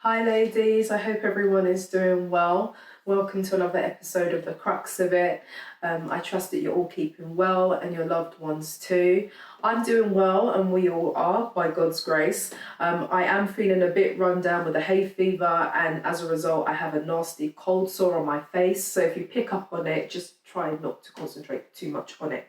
Hi ladies, I hope everyone is doing well. Welcome to another episode of the Crux of It. I trust that you're all keeping well and your loved ones too. I'm doing well and we all are by God's grace. I am feeling a bit run down with a hay fever, and as a result I have a nasty cold sore on my face. So if you pick up on it, just try not to concentrate too much on it.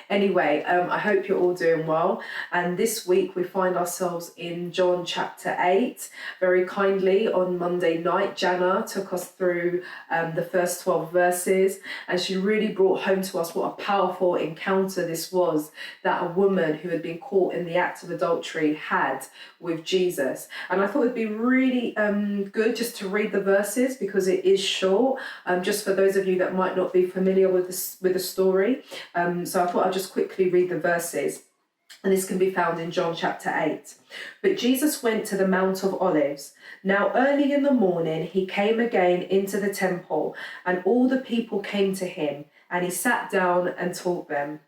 Anyway, I hope you're all doing well. And this week we find ourselves in John chapter 8. Very kindly on Monday night, Jana took us through the first 12 verses, and she really brought home to us what a powerful encounter this was that a woman who had been caught in the act of adultery had with Jesus. And I thought it'd be really good just to read the verses because it is short, just for those of you that might not be familiar with the story. So I thought I'd just quickly read the verses. And this can be found in John chapter 8. But Jesus went to the Mount of Olives. Now early in the morning he came again into the temple, and all the people came to him, and he sat down and taught them.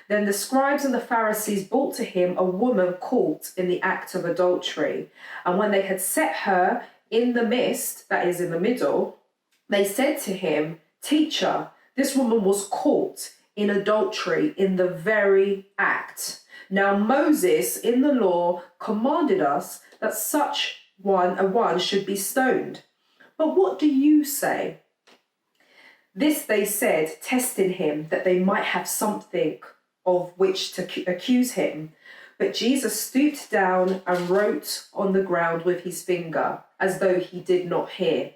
Then the scribes and the Pharisees brought to him a woman caught in the act of adultery. And when they had set her in the midst, that is in the middle, they said to him, "Teacher, this woman was caught in adultery in the very act. Now Moses in the law commanded us that such one should be stoned. But what do you say?" This they said, testing him, that they might have something of which to accuse him. But Jesus stooped down and wrote on the ground with his finger, as though he did not hear.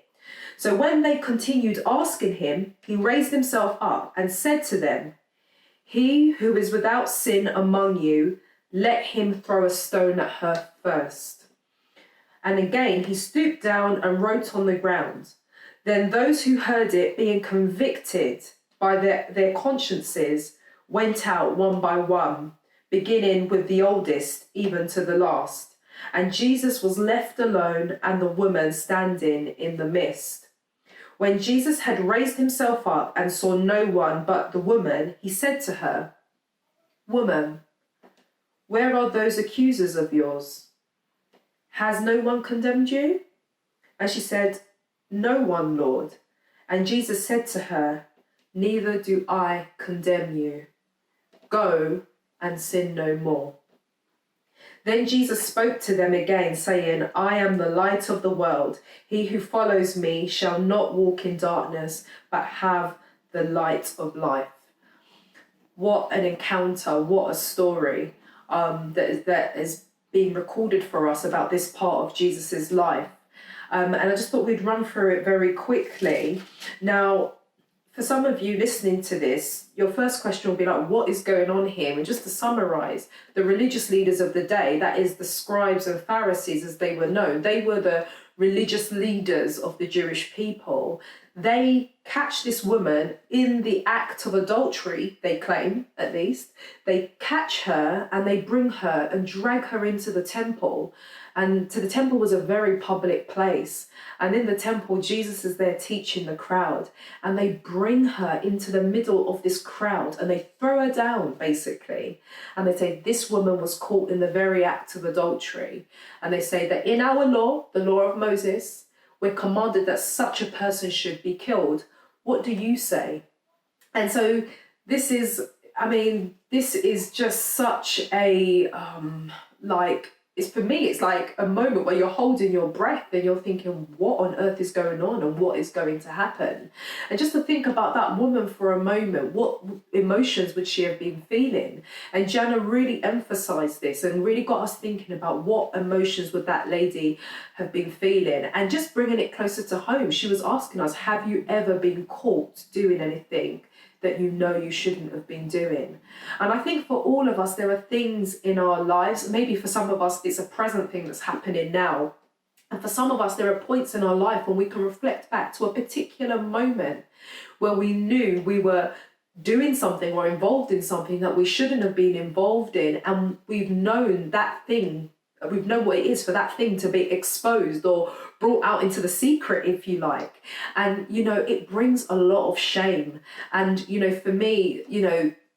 So when they continued asking him, he raised himself up and said to them, "He who is without sin among you, let him throw a stone at her first." And again he stooped down and wrote on the ground. Then those who heard it, being convicted by their consciences, went out one by one, beginning with the oldest, even to the last. And Jesus was left alone, and the woman standing in the midst. When Jesus had raised himself up and saw no one but the woman, he said to her, "Woman, where are those accusers of yours? Has no one condemned you?" And she said, "No one, Lord." And Jesus said to her, "Neither do I condemn you. Go and sin no more." Then Jesus spoke to them again, saying, "I am the light of the world. He who follows me shall not walk in darkness, but have the light of life." What an encounter, what a story that is being recorded for us about this part of Jesus's life. And I just thought we'd run through it very quickly. Now, for some of you listening to this, your first question will be like, what is going on here? And just to summarize, the religious leaders of the day, that is the scribes and Pharisees as they were known, they were the religious leaders of the Jewish people. They catch this woman in the act of adultery, they claim at least. They catch her and they bring her and drag her into the temple. And the temple was a very public place. And in the temple, Jesus is there teaching the crowd. And they bring her into the middle of this crowd and they throw her down, basically. And they say, this woman was caught in the very act of adultery. And they say that in our law, the law of Moses, we're commanded that such a person should be killed. What do you say? And so this is just such a, for me, it's like a moment where you're holding your breath and you're thinking, what on earth is going on and what is going to happen? And just to think about that woman for a moment, what emotions would she have been feeling? And Jana really emphasized this and really got us thinking about what emotions would that lady have been feeling. And just bringing it closer to home, she was asking us, have you ever been caught doing anything that you know you shouldn't have been doing? And I think for all of us, there are things in our lives, maybe for some of us, it's a present thing that's happening now. And for some of us, there are points in our life when we can reflect back to a particular moment where we knew we were doing something or involved in something that we shouldn't have been involved in. And we've known that thing, we've known what it is for that thing to be exposed or brought out into the secret, if you like. And, it brings a lot of shame. And, for me,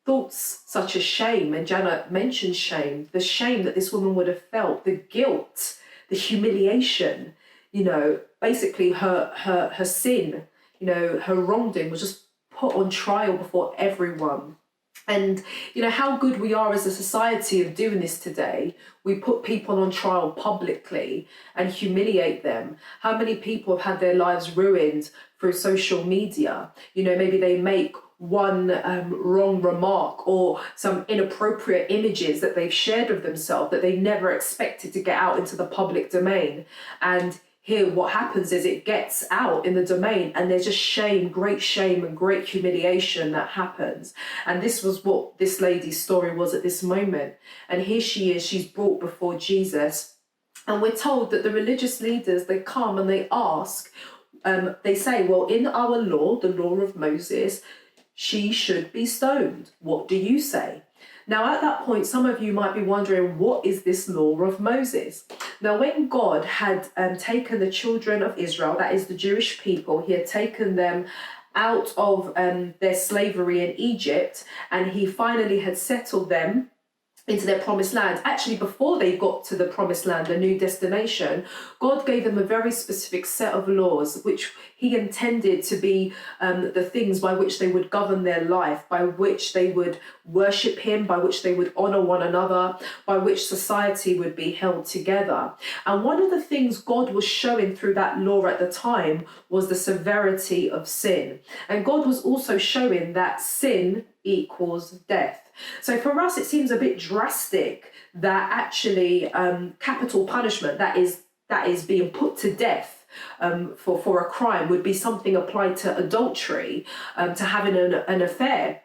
thoughts such as shame, and Jana mentioned shame, the shame that this woman would have felt, the guilt, the humiliation, basically her sin, her wrongdoing was just put on trial before everyone. And how good we are as a society of doing this today. We put people on trial publicly and humiliate them. How many people have had their lives ruined through social media? Maybe they make one wrong remark or some inappropriate images that they've shared of themselves that they never expected to get out into the public domain. And here what happens is it gets out in the domain, and there's just shame and great humiliation that happens. And this was what this lady's story was at this moment. And here she is, she's brought before Jesus. And we're told that the religious leaders, they come and they ask, they say, well, in our law, the law of Moses, she should be stoned. What do you say? Now, at that point, some of you might be wondering, what is this law of Moses? Now, when God had taken the children of Israel, that is the Jewish people, he had taken them out of their slavery in Egypt, and he finally had settled them into their promised land. Actually, before they got to the promised land, a new destination, God gave them a very specific set of laws, which he intended to be the things by which they would govern their life, by which they would worship him, by which they would honor one another, by which society would be held together. And one of the things God was showing through that law at the time was the severity of sin. And God was also showing that sin equals death. So for us, it seems a bit drastic that actually capital punishment, that is being put to death for a crime, would be something applied to adultery, to having an affair.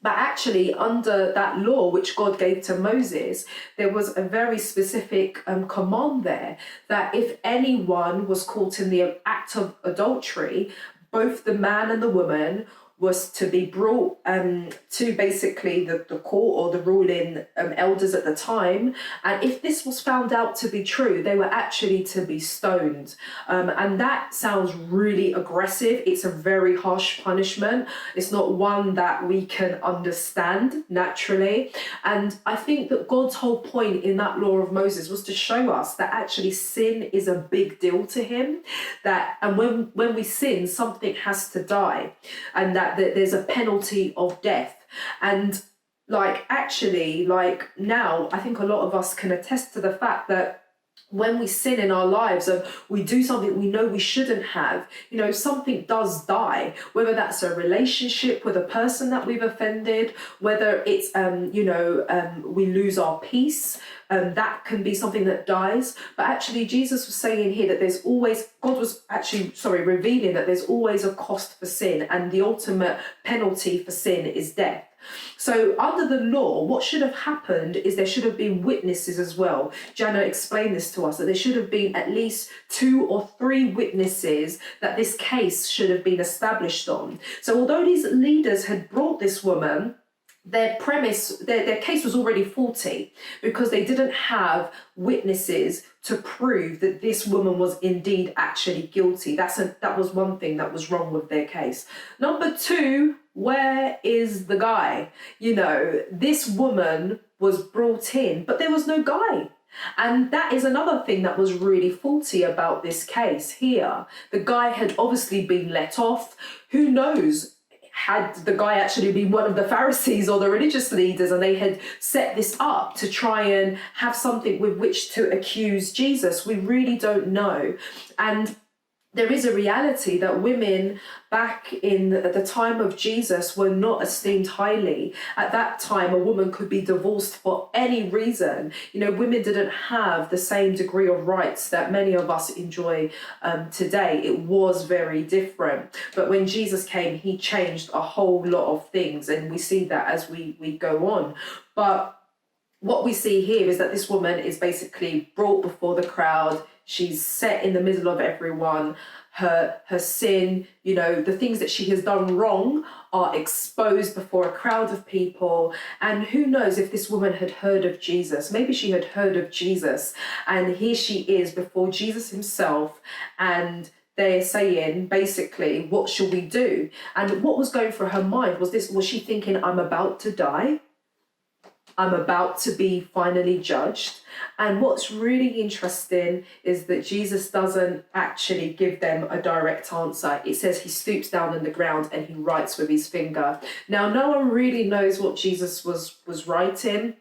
But actually, under that law which God gave to Moses, there was a very specific command there that if anyone was caught in the act of adultery, both the man and the woman was to be brought to basically the court or the ruling elders at the time. And if this was found out to be true, they were actually to be stoned. And that sounds really aggressive. It's a very harsh punishment. It's not one that we can understand naturally. And I think that God's whole point in that law of Moses was to show us that actually sin is a big deal to him. And when we sin, something has to die. And that there's a penalty of death. And now I think a lot of us can attest to the fact that when we sin in our lives and we do something we know we shouldn't have, something does die, whether that's a relationship with a person that we've offended, whether it's, we lose our peace, that can be something that dies. But actually, Jesus was saying here that God was revealing that there's always a cost for sin, and the ultimate penalty for sin is death. So under the law, what should have happened is there should have been witnesses as well. Jana explained this to us, that there should have been at least 2 or 3 witnesses that this case should have been established on. So although these leaders had brought this woman, their case was already faulty because they didn't have witnesses to prove that this woman was indeed actually guilty. That was one thing that was wrong with their case. Number 2, where is the guy? This woman was brought in, but there was no guy. And that is another thing that was really faulty about this case here. The guy had obviously been let off. Who knows? Had the guy actually been one of the Pharisees or the religious leaders, and they had set this up to try and have something with which to accuse Jesus? We really don't know. And there is a reality that women back at the time of Jesus were not esteemed highly. At that time, a woman could be divorced for any reason. Women didn't have the same degree of rights that many of us enjoy today. It was very different. But when Jesus came, he changed a whole lot of things, and we see that as we go on. But what we see here is that this woman is basically brought before the crowd. She's set in the middle of everyone. Her sin, the things that she has done wrong are exposed before a crowd of people. And who knows if this woman had heard of Jesus? Maybe she had heard of Jesus. And here she is before Jesus himself. And they're saying, basically, what shall we do? And what was going through her mind was she thinking, I'm about to die? I'm about to be finally judged. And what's really interesting is that Jesus doesn't actually give them a direct answer. It says he stoops down on the ground and he writes with his finger. Now, no one really knows what Jesus was writing.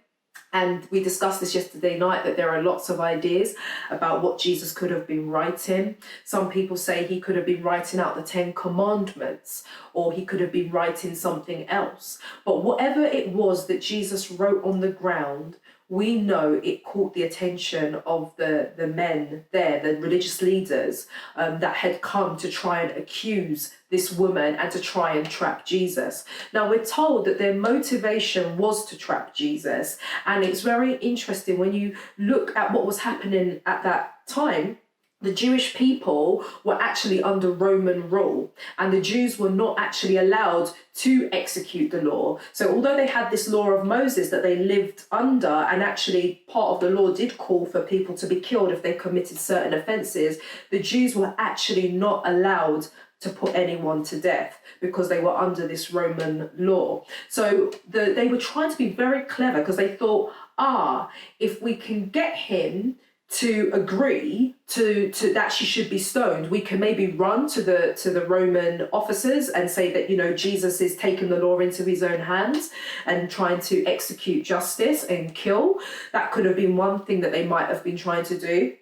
And we discussed this yesterday night, that there are lots of ideas about what Jesus could have been writing. Some people say he could have been writing out the 10 Commandments, or he could have been writing something else. But whatever it was that Jesus wrote on the ground, we know it caught the attention of the men there, the religious leaders that had come to try and accuse this woman and to try and trap Jesus. Now, we're told that their motivation was to trap Jesus. And it's very interesting when you look at what was happening at that time. The Jewish people were actually under Roman rule, and the Jews were not actually allowed to execute the law. So although they had this law of Moses that they lived under, and actually part of the law did call for people to be killed if they committed certain offences, the Jews were actually not allowed to put anyone to death because they were under this Roman law. So they were trying to be very clever, because they thought, if we can get him to agree to that she should be stoned, we can maybe run to the Roman officers and say that, Jesus is taking the law into his own hands and trying to execute justice and kill. That could have been one thing that they might have been trying to do.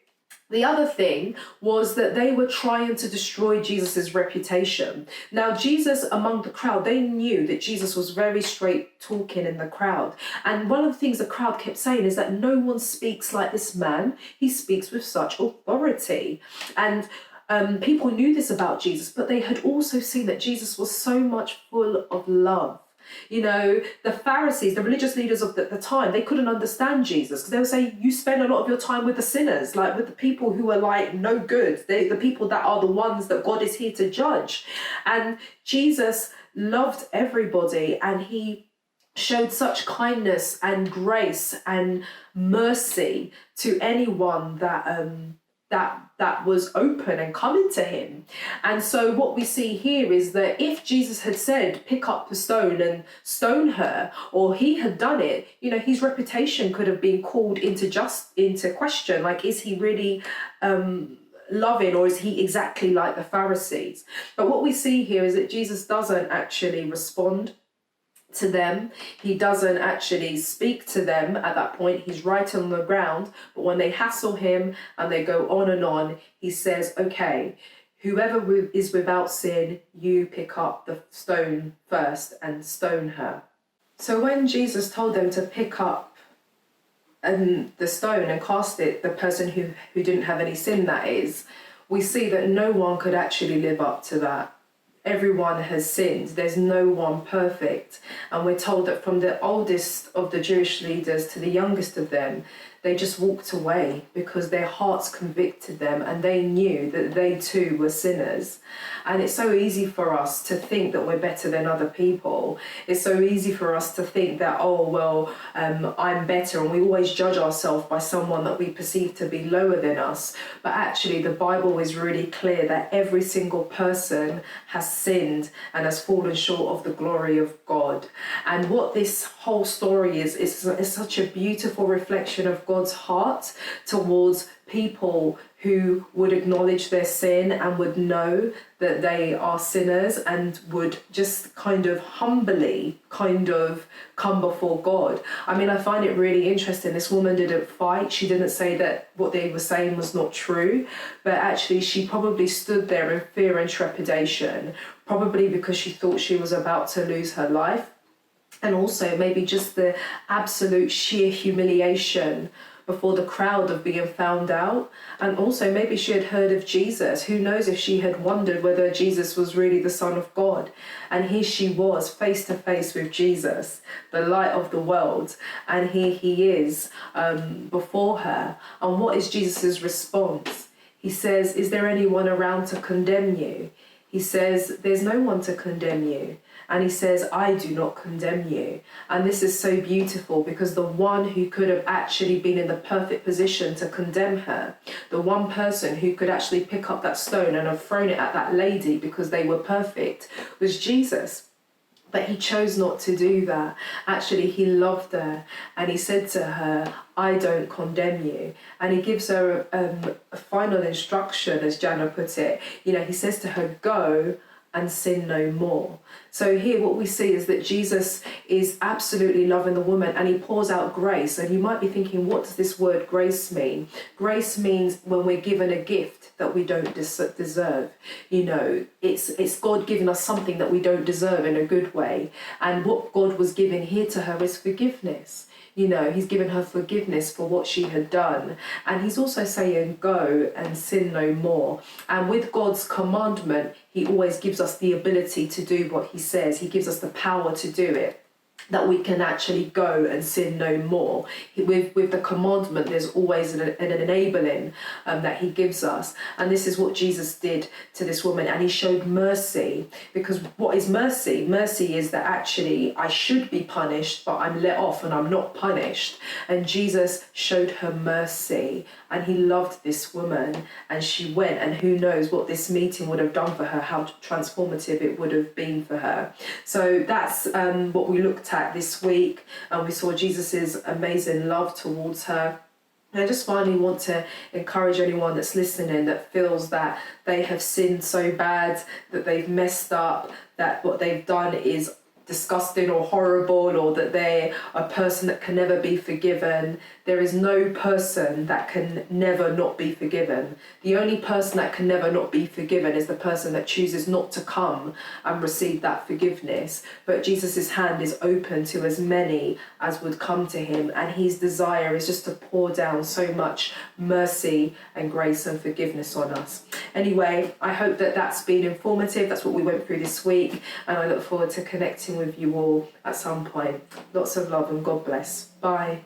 The other thing was that they were trying to destroy Jesus's reputation. Now, Jesus among the crowd, they knew that Jesus was very straight talking in the crowd. And one of the things the crowd kept saying is that no one speaks like this man. He speaks with such authority. And people knew this about Jesus, but they had also seen that Jesus was so much full of love. The Pharisees, the religious leaders of the time, they couldn't understand Jesus, because they would say, you spend a lot of your time with the sinners, like with the people who are like no good, the people that are the ones that God is here to judge. And Jesus loved everybody, and he showed such kindness and grace and mercy to anyone that was open and coming to him. And so what we see here is that if Jesus had said, pick up the stone and stone her, or he had done it, his reputation could have been called into question. Like, is he really loving, or is he exactly like the Pharisees? But what we see here is that Jesus doesn't actually respond to them. He doesn't actually speak to them at that point. He's right on the ground. But when they hassle him and they go on, he says, okay, whoever is without sin, you pick up the stone first and stone her. So when Jesus told them to pick up the stone and cast it, the person who didn't have any sin, that is, we see that no one could actually live up to that. Everyone has sinned. There's no one perfect. And we're told that from the oldest of the Jewish leaders to the youngest of them, they just walked away because their hearts convicted them and they knew that they too were sinners. And it's so easy for us to think that we're better than other people. It's so easy for us to think that, I'm better, and we always judge ourselves by someone that we perceive to be lower than us. But actually, the Bible is really clear that every single person has sinned and has fallen short of the glory of God. And what this whole story is such a beautiful reflection of God's heart towards people who would acknowledge their sin and would know that they are sinners and would just kind of humbly come before God. I mean, I find it really interesting. This woman didn't fight. She didn't say that what they were saying was not true, but actually she probably stood there in fear and trepidation, probably because she thought she was about to lose her life. And also maybe just the absolute sheer humiliation before the crowd of being found out. And also maybe she had heard of Jesus. Who knows if she had wondered whether Jesus was really the Son of God. And here she was face to face with Jesus, the light of the world. And here he is before her. And what is Jesus's response? He says, is there anyone around to condemn you? He says, there's no one to condemn you. And he says, I do not condemn you. And this is so beautiful, because the one who could have actually been in the perfect position to condemn her, the one person who could actually pick up that stone and have thrown it at that lady because they were perfect, was Jesus. But he chose not to do that. Actually, he loved her and he said to her, I don't condemn you. And he gives her a final instruction, as Jana put it. You know, he says to her, go and sin no more. So here what we see is that Jesus is absolutely loving the woman and he pours out grace. And you might be thinking, what does this word grace mean? Grace means when we're given a gift that we don't deserve. You know, it's God giving us something that we don't deserve in a good way. And what God was giving here to her is forgiveness. You know, he's given her forgiveness for what she had done. And he's also saying, go and sin no more. And with God's commandment, he always gives us the ability to do what he says. He gives us the power to do it, that we can actually go and sin no more. With the commandment, there's always an enabling that he gives us. And this is what Jesus did to this woman. And he showed mercy, because what is mercy? Mercy is that actually I should be punished, but I'm let off and I'm not punished. And Jesus showed her mercy and he loved this woman, and she went, and who knows what this meeting would have done for her, how transformative it would have been for her. So that's what we looked at this week, and we saw Jesus's amazing love towards her. And I just finally want to encourage anyone that's listening that feels that they have sinned so bad, that they've messed up, that what they've done is disgusting or horrible, or that they're a person that can never be forgiven. There is no person that can never not be forgiven. The only person that can never not be forgiven is the person that chooses not to come and receive that forgiveness. But Jesus's hand is open to as many as would come to him, and his desire is just to pour down so much mercy and grace and forgiveness on us. Anyway, I hope that that's been informative. That's what we went through this week, and I look forward to connecting with you all at some point. Lots of love and God bless. Bye.